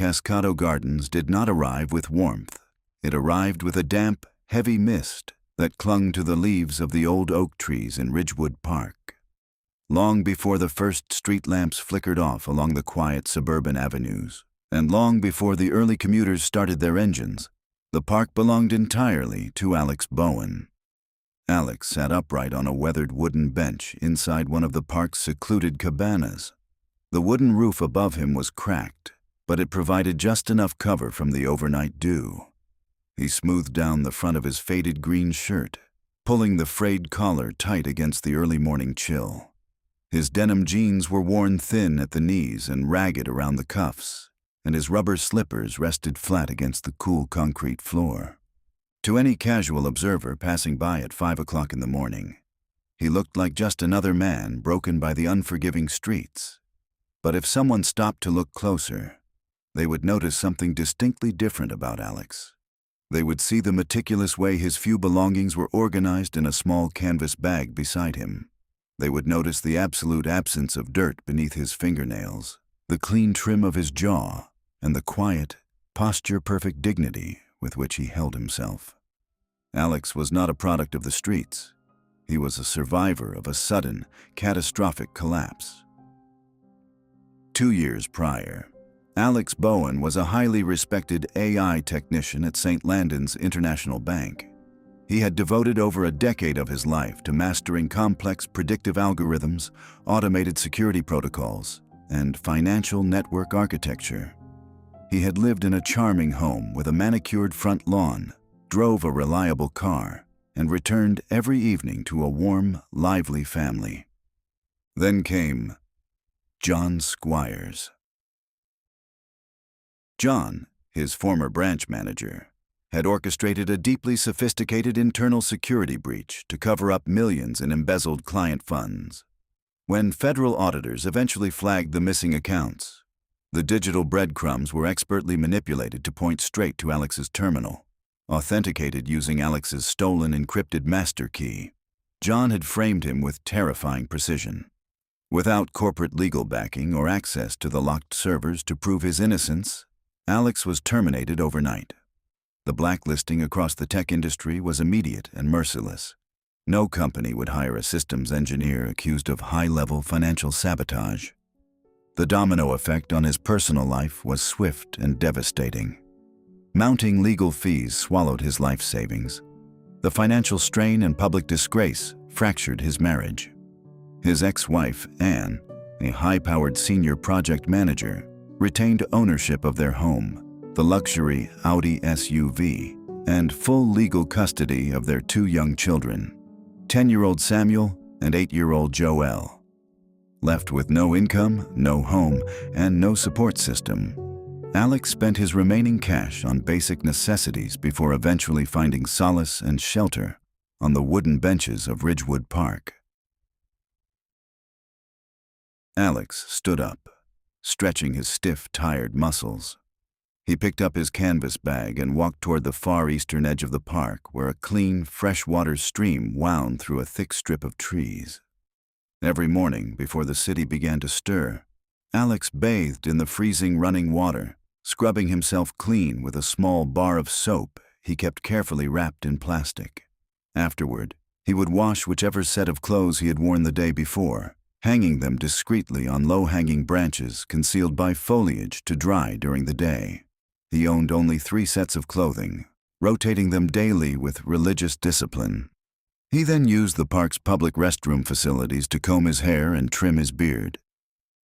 Cascado Gardens did not arrive with warmth. It arrived with a damp, heavy mist that clung to the leaves of the old oak trees in Ridgewood Park. Long before the first street lamps flickered off along the quiet suburban avenues, and long before the early commuters started their engines, the park belonged entirely to Alex Bowen. Alex sat upright on a weathered wooden bench inside one of the park's secluded cabanas. The wooden roof above him was cracked, but it provided just enough cover from the overnight dew. He smoothed down the front of his faded green shirt, pulling the frayed collar tight against the early morning chill. His denim jeans were worn thin at the knees and ragged around the cuffs, and his rubber slippers rested flat against the cool concrete floor. To any casual observer passing by at 5 o'clock in the morning, he looked like just another man broken by the unforgiving streets. But if someone stopped to look closer, they would notice something distinctly different about Alex. They would see the meticulous way his few belongings were organized in a small canvas bag beside him. They would notice the absolute absence of dirt beneath his fingernails, the clean trim of his jaw, and the quiet, posture-perfect dignity with which he held himself. Alex was not a product of the streets. He was a survivor of a sudden, catastrophic collapse. 2 years prior, Alex Bowen was a highly respected AI technician at St. Landon's International Bank. He had devoted over a decade of his life to mastering complex predictive algorithms, automated security protocols, and financial network architecture. He had lived in a charming home with a manicured front lawn, drove a reliable car, and returned every evening to a warm, lively family. Then came John Squires. John, his former branch manager, had orchestrated a deeply sophisticated internal security breach to cover up millions in embezzled client funds. When federal auditors eventually flagged the missing accounts, the digital breadcrumbs were expertly manipulated to point straight to Alex's terminal, authenticated using Alex's stolen encrypted master key. John had framed him with terrifying precision. Without corporate legal backing or access to the locked servers to prove his innocence, Alex was terminated overnight. The blacklisting across the tech industry was immediate and merciless. No company would hire a systems engineer accused of high-level financial sabotage. The domino effect on his personal life was swift and devastating. Mounting legal fees swallowed his life savings. The financial strain and public disgrace fractured his marriage. His ex-wife, Anne, a high-powered senior project manager, retained ownership of their home, the luxury Audi SUV, and full legal custody of their 2 young children, 10-year-old Samuel and 8-year-old Joelle. Left with no income, no home, and no support system, Alex spent his remaining cash on basic necessities before eventually finding solace and shelter on the wooden benches of Ridgewood Park. Alex stood up, stretching his stiff, tired muscles. He picked up his canvas bag and walked toward the far eastern edge of the park, where a clean, freshwater stream wound through a thick strip of trees. Every morning, before the city began to stir, Alex bathed in the freezing running water, scrubbing himself clean with a small bar of soap he kept carefully wrapped in plastic. Afterward, he would wash whichever set of clothes he had worn the day before, hanging them discreetly on low-hanging branches concealed by foliage to dry during the day. He owned only 3 sets of clothing, rotating them daily with religious discipline. He then used the park's public restroom facilities to comb his hair and trim his beard.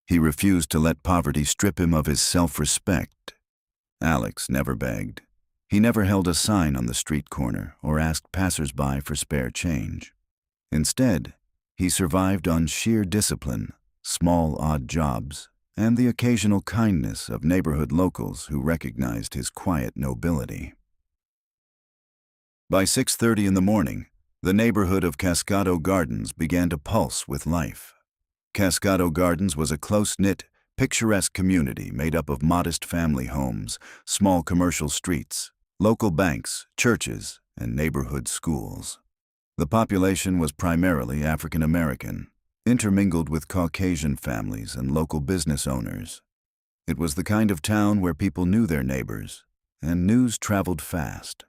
He refused to let poverty strip him of his self-respect. Alex never begged. He never held a sign on the street corner or asked passers-by for spare change. Instead, he survived on sheer discipline, small odd jobs, and the occasional kindness of neighborhood locals who recognized his quiet nobility. By 6:30 in the morning, the neighborhood of Cascado Gardens began to pulse with life. Cascado Gardens was a close-knit, picturesque community made up of modest family homes, small commercial streets, local banks, churches, and neighborhood schools. The population was primarily African American, intermingled with Caucasian families and local business owners. It was the kind of town where people knew their neighbors, and news traveled fast.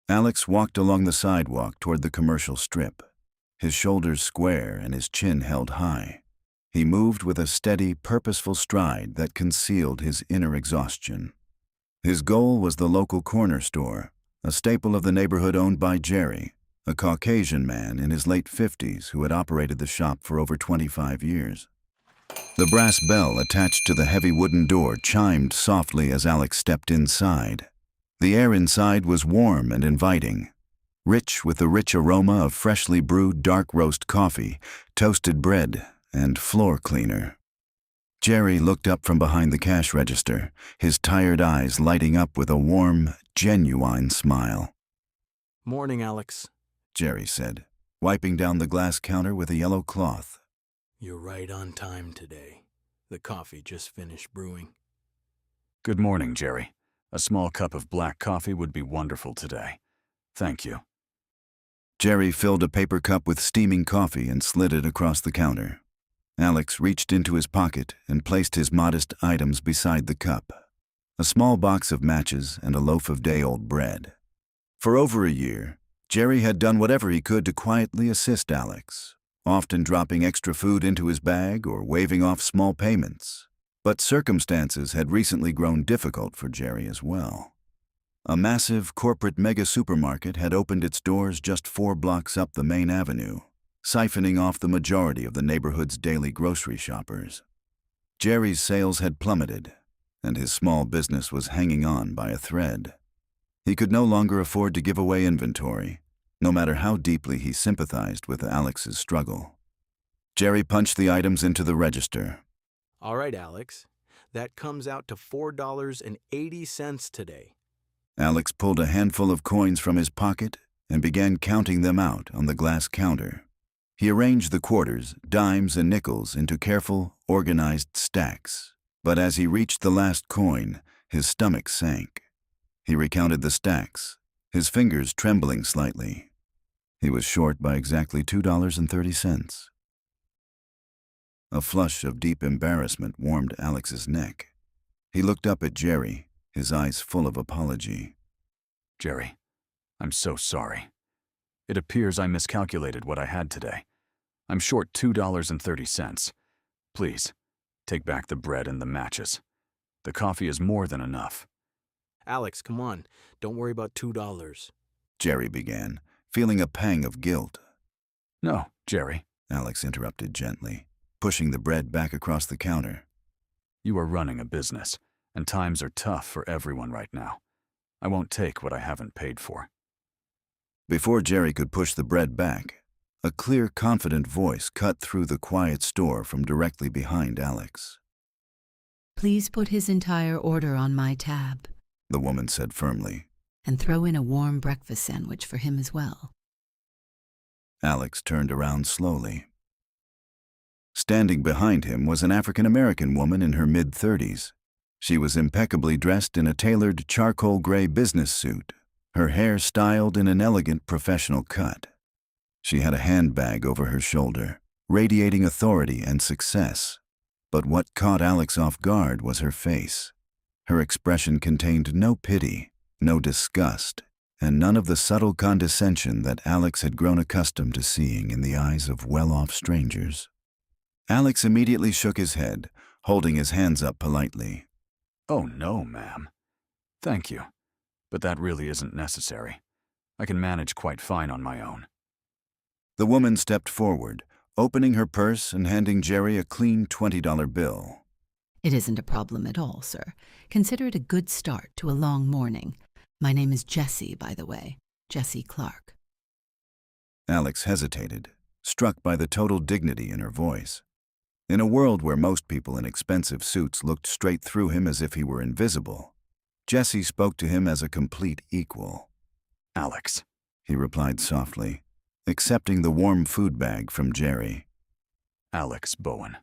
Alex walked along the sidewalk toward the commercial strip, his shoulders square and his chin held high. He moved with a steady, purposeful stride that concealed his inner exhaustion. His goal was the local corner store, a staple of the neighborhood owned by Jerry, a Caucasian man in his late 50s who had operated the shop for over 25 years. The brass bell attached to the heavy wooden door chimed softly as Alex stepped inside. The air inside was warm and inviting, rich with the rich aroma of freshly brewed dark roast coffee, toasted bread, and floor cleaner. Jerry looked up from behind the cash register, his tired eyes lighting up with a warm, genuine smile. "Morning, Alex," Jerry said, wiping down the glass counter with a yellow cloth. "You're right on time today. The coffee just finished brewing." Good morning, Jerry. A small cup of black coffee would be wonderful today. Thank you. Jerry filled a paper cup with steaming coffee and slid it across the counter. Alex reached into his pocket and placed his modest items beside the cup, a small box of matches and a loaf of day-old bread. For over a year, Jerry had done whatever he could to quietly assist Alex, often dropping extra food into his bag or waving off small payments. But circumstances had recently grown difficult for Jerry as well. A massive corporate mega-supermarket had opened its doors just 4 blocks up the main avenue, siphoning off the majority of the neighborhood's daily grocery shoppers. Jerry's sales had plummeted, and his small business was hanging on by a thread. He could no longer afford to give away inventory, no matter how deeply he sympathized with Alex's struggle. Jerry punched the items into the register. "All right, Alex. That comes out to $4.80 today." Alex pulled a handful of coins from his pocket and began counting them out on the glass counter. He arranged the quarters, dimes, and nickels into careful, organized stacks. But as he reached the last coin, his stomach sank. He recounted the stacks, his fingers trembling slightly. He was short by exactly $2.30. A flush of deep embarrassment warmed Alex's neck. He looked up at Jerry, his eyes full of apology. Jerry, I'm so sorry. It appears I miscalculated what I had today. I'm short $2.30. Please, take back the bread and the matches. The coffee is more than enough. "Alex, come on. Don't worry about $2. Jerry began, feeling a pang of guilt. No, Jerry. Alex interrupted gently, pushing the bread back across the counter. You are running a business, and times are tough for everyone right now. I won't take what I haven't paid for. Before Jerry could push the bread back, a clear, confident voice cut through the quiet store from directly behind Alex. "Please put his entire order on my tab," the woman said firmly. "and throw in a warm breakfast sandwich for him as well." Alex turned around slowly. Standing behind him was an African-American woman in her mid-30s. She was impeccably dressed in a tailored charcoal gray business suit, her hair styled in an elegant professional cut. She had a handbag over her shoulder, radiating authority and success. But what caught Alex off guard was her face. Her expression contained no pity, no disgust, and none of the subtle condescension that Alex had grown accustomed to seeing in the eyes of well-off strangers. Alex immediately shook his head, holding his hands up politely. Oh no, ma'am. Thank you, but that really isn't necessary. I can manage quite fine on my own. The woman stepped forward, opening her purse and handing Jerry a clean $20 bill. "It isn't a problem at all, sir. Consider it a good start to a long morning. My name is Jessie, by the way. Jessie Clarke." Alex hesitated, struck by the total dignity in her voice. In a world where most people in expensive suits looked straight through him as if he were invisible, Jessie spoke to him as a complete equal. Alex, he replied softly, accepting the warm food bag from Jerry. Alex Bowen.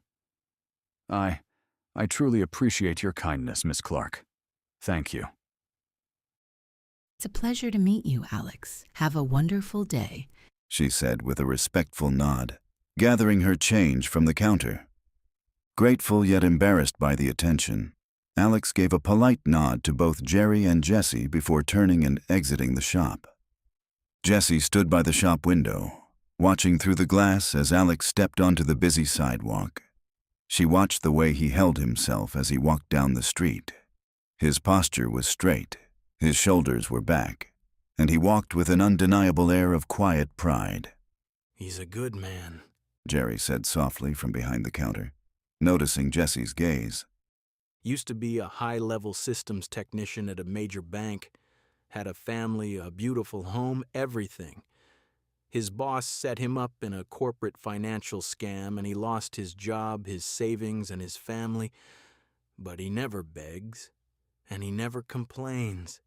I truly appreciate your kindness, Miss Clarke. Thank you. "It's a pleasure to meet you, Alex. Have a wonderful day," she said with a respectful nod, gathering her change from the counter. Grateful yet embarrassed by the attention, Alex gave a polite nod to both Jerry and Jessie before turning and exiting the shop. Jessie stood by the shop window, watching through the glass as Alex stepped onto the busy sidewalk. She watched the way he held himself as he walked down the street. His posture was straight, his shoulders were back, and he walked with an undeniable air of quiet pride. He's a good man, Jerry said softly from behind the counter, noticing Jessie's gaze. Used to be a high-level systems technician at a major bank. Had a family, a beautiful home, everything. His boss set him up in a corporate financial scam, and he lost his job, his savings, and his family. But he never begs, and he never complains.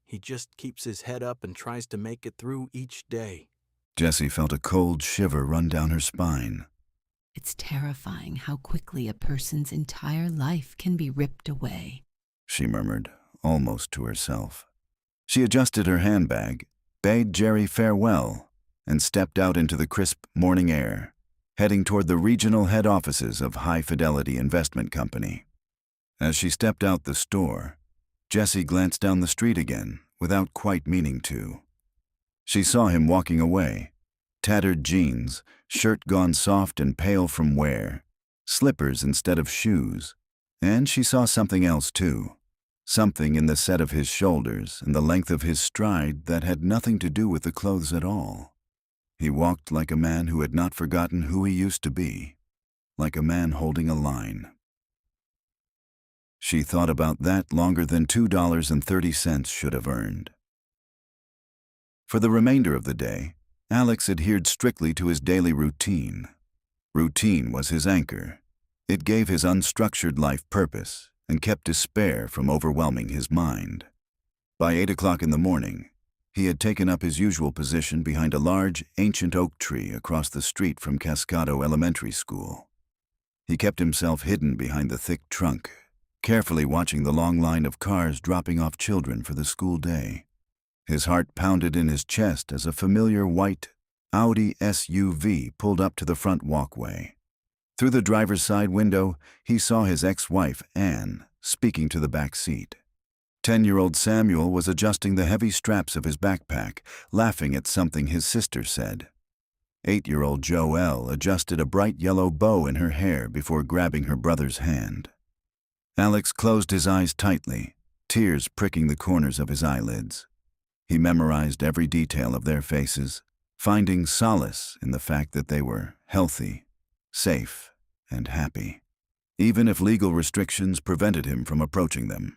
He just keeps his head up and tries to make it through each day. Jessie felt a cold shiver run down her spine. It's terrifying how quickly a person's entire life can be ripped away, She murmured, almost to herself. She adjusted her handbag, bade Jerry farewell, and stepped out into the crisp morning air, heading toward the regional head offices of Fidelity Investment Company. As she stepped out the store, Jessie glanced down the street again, without quite meaning to. She saw him walking away, tattered jeans, shirt gone soft and pale from wear, slippers instead of shoes, and she saw something else too. Something in the set of his shoulders and the length of his stride that had nothing to do with the clothes at all. He walked like a man who had not forgotten who he used to be, like a man holding a line. She thought about that longer than $2.30 should have earned. For the remainder of the day, Alex adhered strictly to his daily routine. Routine was his anchor. It gave his unstructured life purpose and kept despair from overwhelming his mind. By 8 o'clock in the morning, he had taken up his usual position behind a large, ancient oak tree across the street from Cascado Elementary School. He kept himself hidden behind the thick trunk, carefully watching the long line of cars dropping off children for the school day. His heart pounded in his chest as a familiar white Audi SUV pulled up to the front walkway. Through the driver's side window, he saw his ex-wife, Anne, speaking to the back seat. 10-year-old Samuel was adjusting the heavy straps of his backpack, laughing at something his sister said. 8-year-old Joelle adjusted a bright yellow bow in her hair before grabbing her brother's hand. Alex closed his eyes tightly, tears pricking the corners of his eyelids. He memorized every detail of their faces, finding solace in the fact that they were healthy, safe, and happy, even if legal restrictions prevented him from approaching them.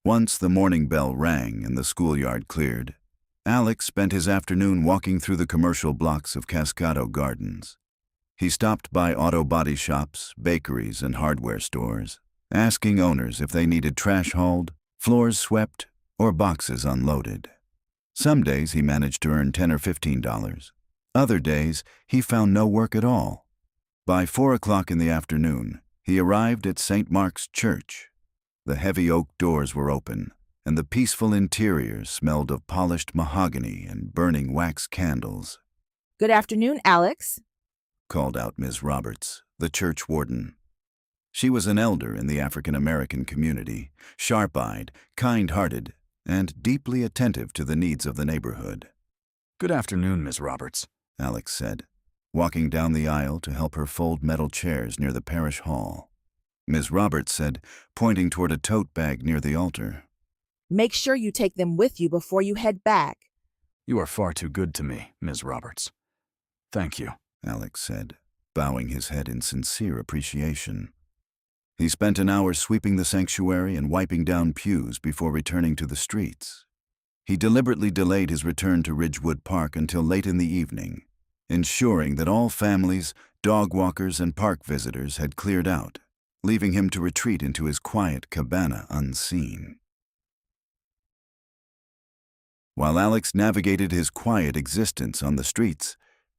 Once the morning bell rang and the schoolyard cleared, Alex spent his afternoon walking through the commercial blocks of Cascado Gardens. He stopped by auto body shops, bakeries, and hardware stores, asking owners if they needed trash hauled, floors swept, or boxes unloaded. Some days he managed to earn $10 or $15. Other days, he found no work at all. By 4 o'clock in the afternoon, he arrived at St. Mark's Church. The heavy oak doors were open, and the peaceful interior smelled of polished mahogany and burning wax candles. "Good afternoon, Alex," called out Ms. Roberts, the church warden. She was an elder in the African-American community, sharp-eyed, kind-hearted, and deeply attentive to the needs of the neighborhood. Good afternoon, Ms. Roberts, Alex said, walking down the aisle to help her fold metal chairs near the parish hall. Ms. Roberts said, pointing toward a tote bag near the altar. "Make sure you take them with you before you head back." You are far too good to me, Ms. Roberts. Thank you, Alex said, bowing his head in sincere appreciation. He spent an hour sweeping the sanctuary and wiping down pews before returning to the streets. He deliberately delayed his return to Ridgewood Park until late in the evening, ensuring that all families, dog walkers, and park visitors had cleared out, leaving him to retreat into his quiet cabana unseen. While Alex navigated his quiet existence on the streets,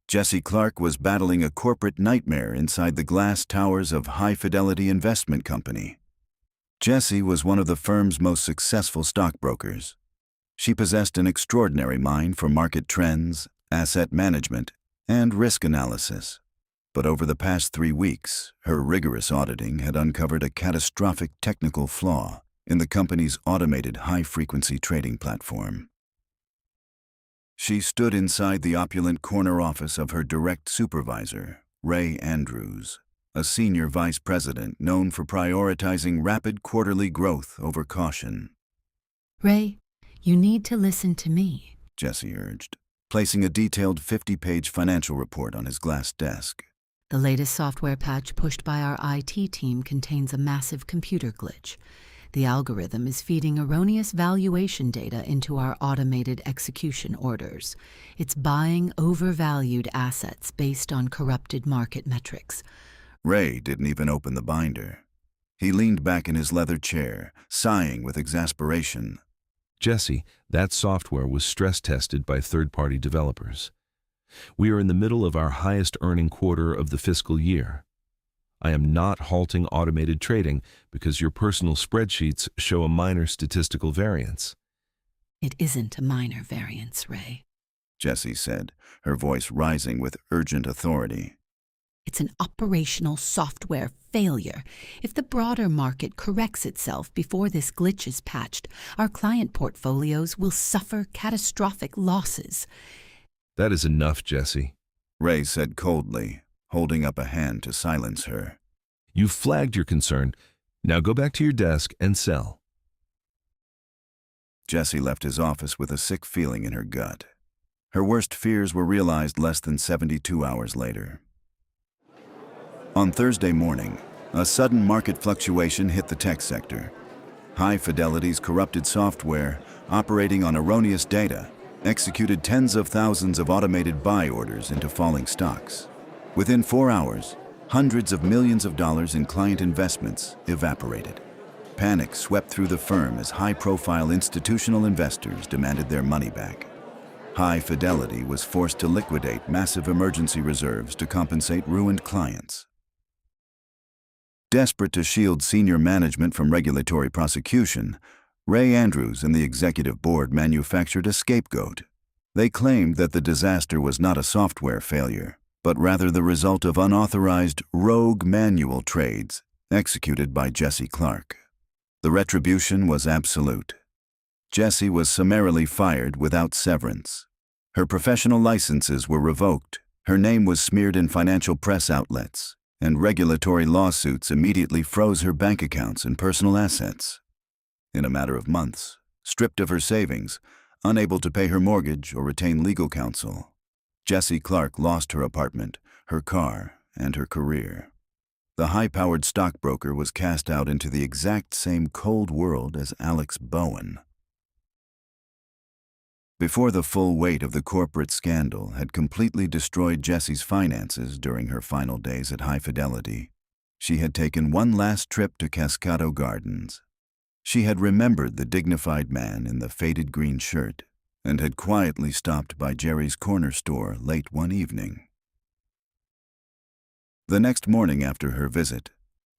Jessie Clarke was battling a corporate nightmare inside the glass towers of Fidelity Investment Company. Jessie was one of the firm's most successful stockbrokers. She possessed an extraordinary mind for market trends, asset management, and risk analysis. But over the past 3 weeks, her rigorous auditing had uncovered a catastrophic technical flaw in the company's automated high-frequency trading platform. She stood inside the opulent corner office of her direct supervisor, Ray Andrews, a senior vice president known for prioritizing rapid quarterly growth over caution. Ray, you need to listen to me. Jessie urged, placing a detailed 50-page financial report on his glass desk. The latest software patch pushed by our IT team contains a massive computer glitch. The algorithm is feeding erroneous valuation data into our automated execution orders. It's buying overvalued assets based on corrupted market metrics. Ray didn't even open the binder. He leaned back in his leather chair, sighing with exasperation. Jessie, that software was stress-tested by third-party developers. We are in the middle of our highest-earning quarter of the fiscal year. I am not halting automated trading because your personal spreadsheets show a minor statistical variance. It isn't a minor variance, Ray. Jessie said, her voice rising with urgent authority. It's an operational software failure. If the broader market corrects itself before this glitch is patched, our client portfolios will suffer catastrophic losses. That is enough, Jessie. Ray said coldly, holding up a hand to silence her. You've flagged your concern. Now go back to your desk and sell. Jessie left his office with a sick feeling in her gut. Her worst fears were realized less than 72 hours later. On Thursday morning, a sudden market fluctuation hit the tech sector. Fidelity's corrupted software, operating on erroneous data, executed tens of thousands of automated buy orders into falling stocks. Within 4 hours, hundreds of millions of dollars in client investments evaporated. Panic swept through the firm as high-profile institutional investors demanded their money back. Fidelity was forced to liquidate massive emergency reserves to compensate ruined clients. Desperate to shield senior management from regulatory prosecution, Ray Andrews and the executive board manufactured a scapegoat. They claimed that the disaster was not a software failure, but rather the result of unauthorized rogue manual trades executed by Jessie Clarke. The retribution was absolute. Jessie was summarily fired without severance. Her professional licenses were revoked, her name was smeared in financial press outlets, and regulatory lawsuits immediately froze her bank accounts and personal assets. In a matter of months, stripped of her savings, unable to pay her mortgage or retain legal counsel, Jessie Clarke lost her apartment, her car, and her career. The high-powered stockbroker was cast out into the exact same cold world as Alex Bowen. Before the full weight of the corporate scandal had completely destroyed Jessie's finances during her final days at Fidelity, she had taken one last trip to Cascado Gardens. She had remembered the dignified man in the faded green shirt and had quietly stopped by Jerry's corner store late one evening. The next morning after her visit,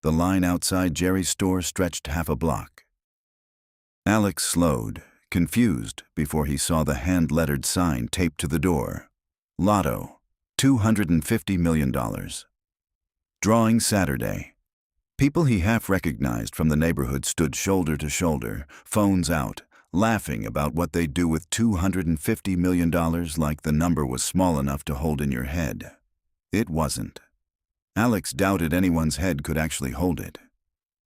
the line outside Jerry's store stretched half a block. Alex slowed, confused, before he saw the hand-lettered sign taped to the door. Lotto, $250 million. Drawing Saturday. People he half recognized from the neighborhood stood shoulder to shoulder, phones out, laughing about what they'd do with $250 million like the number was small enough to hold in your head. It wasn't. Alex doubted anyone's head could actually hold it.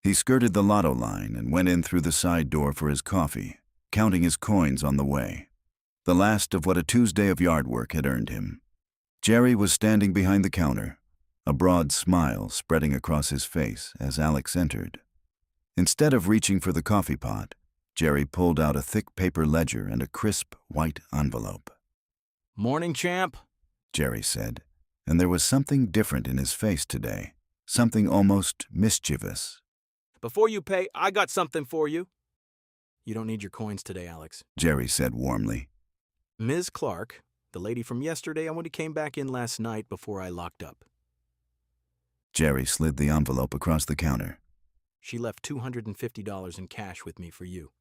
He skirted the lotto line and went in through the side door for his coffee, counting his coins on the way. The last of what a Tuesday of yard work had earned him. Jerry was standing behind the counter, a broad smile spreading across his face as Alex entered. Instead of reaching for the coffee pot, Jerry pulled out a thick paper ledger and a crisp white envelope. "Morning, champ," Jerry said, and there was something different in his face today, something almost mischievous. "Before you pay, I got something for you." "You don't need your coins today, Alex," Jerry said warmly. "Ms. Clarke, the lady from yesterday, I only came back in last night before I locked up. Jerry slid the envelope across the counter. She left $250 in cash with me for you.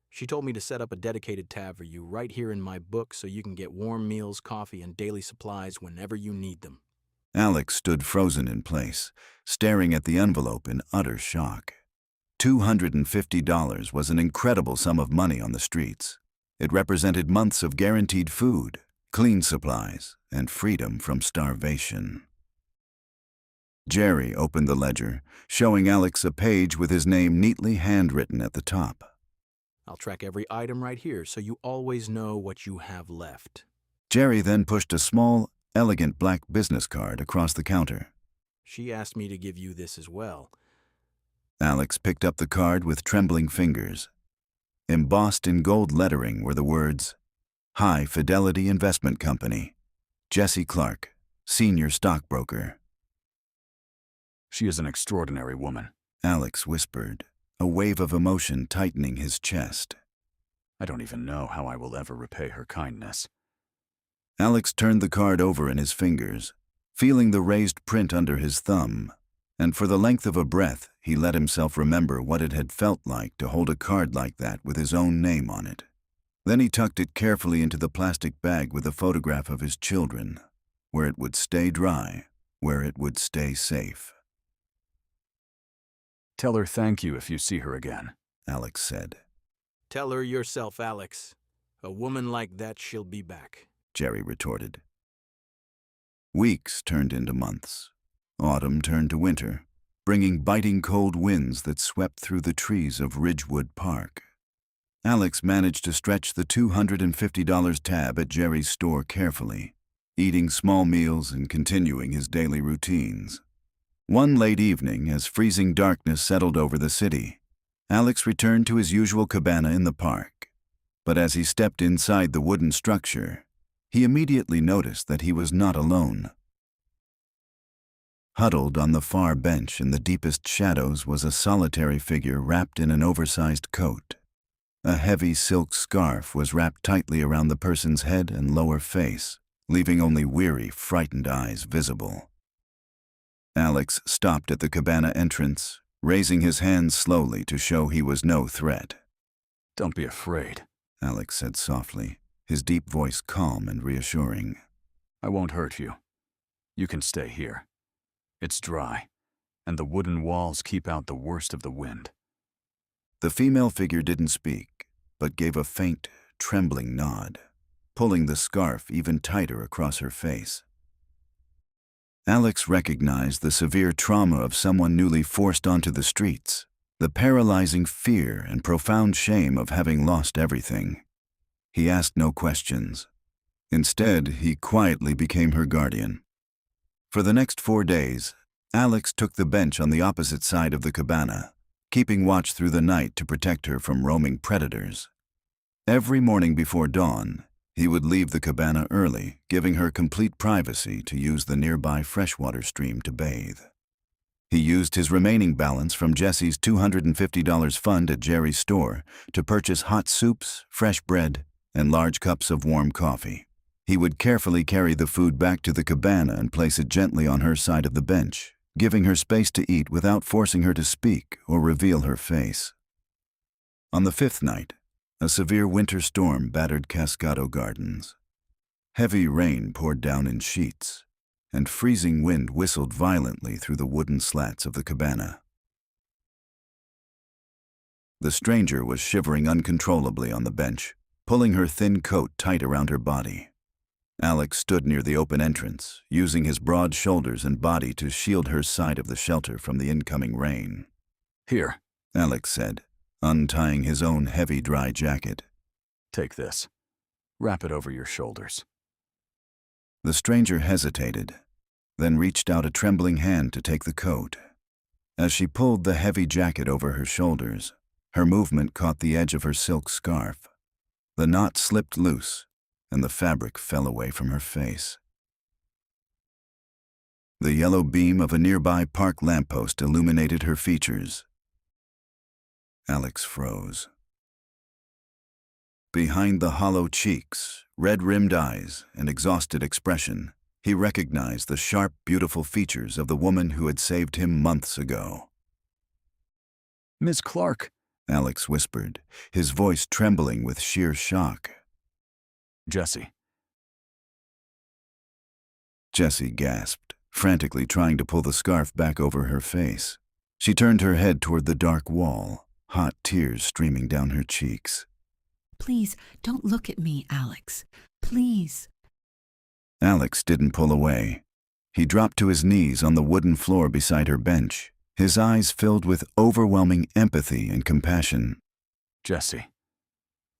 She told me to set up a dedicated tab for you right here in my book so you can get warm meals, coffee, and daily supplies whenever you need them." Alex stood frozen in place, staring at the envelope in utter shock. $250 was an incredible sum of money on the streets. It represented months of guaranteed food, clean supplies, and freedom from starvation. Jerry opened the ledger, showing Alex a page with his name neatly handwritten at the top. I'll track every item right here so you always know what you have left. Jerry then pushed a small, elegant black business card across the counter. She asked me to give you this as well. Alex picked up the card with trembling fingers. Embossed in gold lettering were the words, "Hi, Fidelity Investment Company. Jessie Clarke, Senior Stockbroker." She is an extraordinary woman. Alex whispered, a wave of emotion tightening his chest. I don't even know how I will ever repay her kindness. Alex turned the card over in his fingers, feeling the raised print under his thumb, and for the length of a breath, he let himself remember what it had felt like to hold a card like that with his own name on it. Then he tucked it carefully into the plastic bag with a photograph of his children, where it would stay dry, where it would stay safe. Tell her thank you if you see her again, Alex said. Tell her yourself, Alex. A woman like that, she'll be back. Jerry retorted. Weeks turned into months. Autumn turned to winter, bringing biting cold winds that swept through the trees of Ridgewood Park. Alex managed to stretch the $250 tab at Jerry's store carefully, eating small meals and continuing his daily routines. One late evening, as freezing darkness settled over the city, Alex returned to his usual cabana in the park. But as he stepped inside the wooden structure, he immediately noticed that he was not alone. Huddled on the far bench in the deepest shadows was a solitary figure wrapped in an oversized coat. A heavy silk scarf was wrapped tightly around the person's head and lower face, leaving only weary, frightened eyes visible. Alex stopped at the cabana entrance, raising his hands slowly to show he was no threat. Don't be afraid, Alex said softly, his deep voice calm and reassuring. I won't hurt you. You can stay here. It's dry, and the wooden walls keep out the worst of the wind. The female figure didn't speak, but gave a faint, trembling nod, pulling the scarf even tighter across her face. Alex recognized the severe trauma of someone newly forced onto the streets, the paralyzing fear and profound shame of having lost everything. He asked no questions. Instead, he quietly became her guardian. For the next 4 days, Alex took the bench on the opposite side of the cabana, keeping watch through the night to protect her from roaming predators. Every morning before dawn, he would leave the cabana early, giving her complete privacy to use the nearby freshwater stream to bathe. He used his remaining balance from Jessie's $250 fund at Jerry's store to purchase hot soups, fresh bread, and large cups of warm coffee. He would carefully carry the food back to the cabana and place it gently on her side of the bench, giving her space to eat without forcing her to speak or reveal her face. On the 5th night, a severe winter storm battered Cascado Gardens. Heavy rain poured down in sheets, and freezing wind whistled violently through the wooden slats of the cabana. The stranger was shivering uncontrollably on the bench, pulling her thin coat tight around her body. Alex stood near the open entrance, using his broad shoulders and body to shield her side of the shelter from the incoming rain. Here, Alex said, untying his own heavy dry jacket. take this. Wrap it over your shoulders. The stranger hesitated, then reached out a trembling hand to take the coat. As she pulled the heavy jacket over her shoulders, her movement caught the edge of her silk scarf. The knot slipped loose, and the fabric fell away from her face. The yellow beam of a nearby park lamppost illuminated her features. Alex froze. Behind the hollow cheeks, red-rimmed eyes, and exhausted expression, he recognized the sharp, beautiful features of the woman who had saved him months ago. Miss Clarke, Alex whispered, his voice trembling with sheer shock. Jessie. Jessie gasped, frantically trying to pull the scarf back over her face. She turned her head toward the dark wall, hot tears streaming down her cheeks. Please, don't look at me, Alex. Please. Alex didn't pull away. He dropped to his knees on the wooden floor beside her bench, his eyes filled with overwhelming empathy and compassion. Jessie,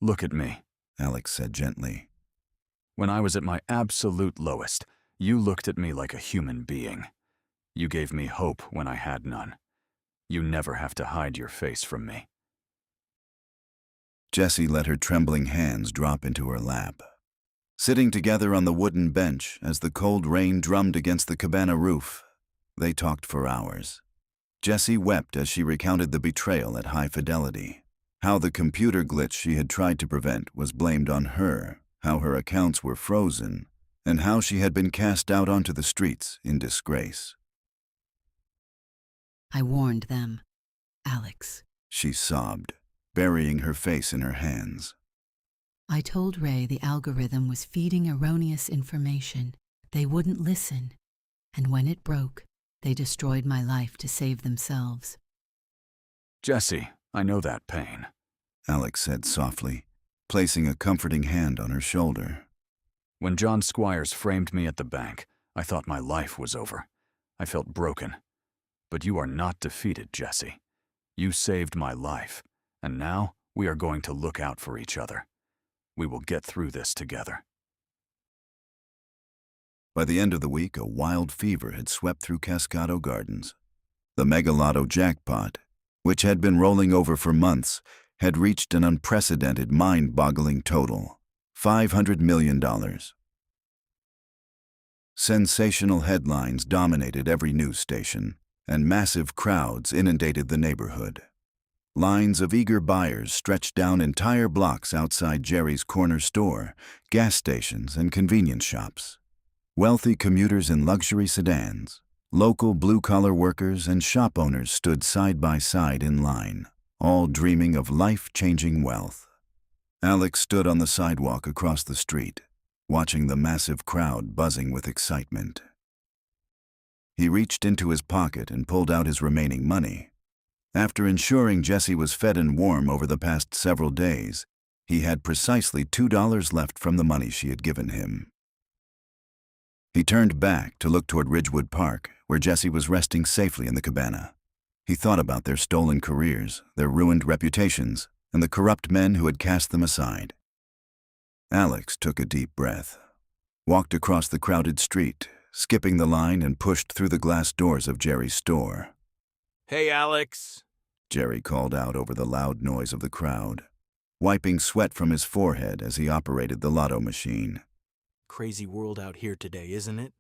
look at me, Alex said gently. When I was at my absolute lowest, you looked at me like a human being. You gave me hope when I had none. You never have to hide your face from me. Jessie let her trembling hands drop into her lap. Sitting together on the wooden bench as the cold rain drummed against the cabana roof, they talked for hours. Jessie wept as she recounted the betrayal at High Fidelity, how the computer glitch she had tried to prevent was blamed on her, how her accounts were frozen, and how she had been cast out onto the streets in disgrace. I warned them, Alex. She sobbed, burying her face in her hands. I told Ray the algorithm was feeding erroneous information. They wouldn't listen. And when it broke, they destroyed my life to save themselves. Jessie, I know that pain, Alex said softly, placing a comforting hand on her shoulder. When John Squires framed me at the bank, I thought my life was over. I felt broken. But you are not defeated, Jessie. You saved my life, and now we are going to look out for each other. We will get through this together. By the end of the week, a wild fever had swept through Cascado Gardens. The Mega Lotto jackpot, which had been rolling over for months, had reached an unprecedented, mind-boggling total: $500 million. Sensational headlines dominated every news station, and massive crowds inundated the neighborhood. Lines of eager buyers stretched down entire blocks outside Jerry's corner store, gas stations, and convenience shops. Wealthy commuters in luxury sedans, local blue-collar workers, and shop owners stood side by side in line, all dreaming of life-changing wealth. Alex stood on the sidewalk across the street, watching the massive crowd buzzing with excitement. He reached into his pocket and pulled out his remaining money. After ensuring Jessie was fed and warm over the past several days, he had precisely $2 left from the money she had given him. He turned back to look toward Ridgewood Park, where Jessie was resting safely in the cabana. He thought about their stolen careers, their ruined reputations, and the corrupt men who had cast them aside. Alex took a deep breath, walked across the crowded street, skipping the line, and pushed through the glass doors of Jerry's store. Hey, Alex, Jerry called out over the loud noise of the crowd, wiping sweat from his forehead as he operated the lotto machine. Crazy world out here today, isn't it?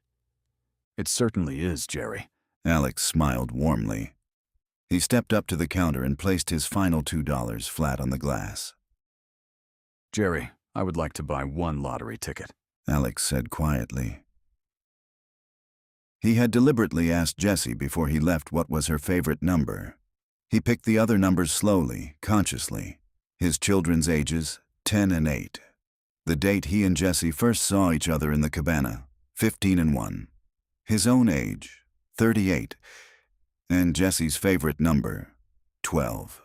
It certainly is, Jerry. Alex smiled warmly. He stepped up to the counter and placed his final $2 flat on the glass. Jerry, I would like to buy one lottery ticket, Alex said quietly. He had deliberately asked Jessie before he left what was her favorite number. He picked the other numbers slowly, consciously. His children's ages, 10 and 8. The date he and Jessie first saw each other in the cabana, 15 and 1. His own age, 38. And Jessie's favorite number, 12.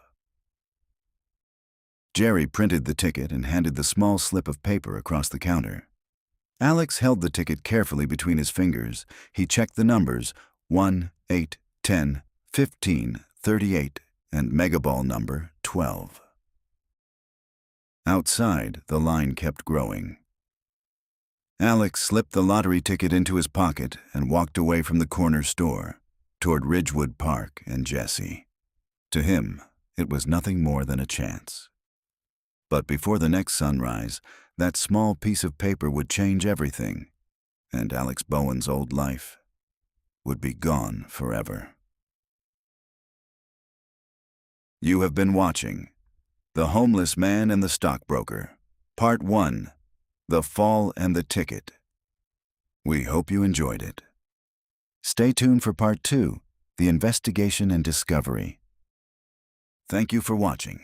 Jerry printed the ticket and handed the small slip of paper across the counter. Alex held the ticket carefully between his fingers. He checked the numbers, 1, 8, 10, 15, 38, and megaball number 12. Outside, the line kept growing. Alex slipped the lottery ticket into his pocket and walked away from the corner store, toward Ridgewood Park and Jessie. To him, it was nothing more than a chance. But before the next sunrise, that small piece of paper would change everything, and Alex Bowen's old life would be gone forever. You have been watching The Homeless Man and the Stockbroker, Part 1, The Fall and the Ticket. We hope you enjoyed it. Stay tuned for Part 2, The Investigation and Discovery. Thank you for watching.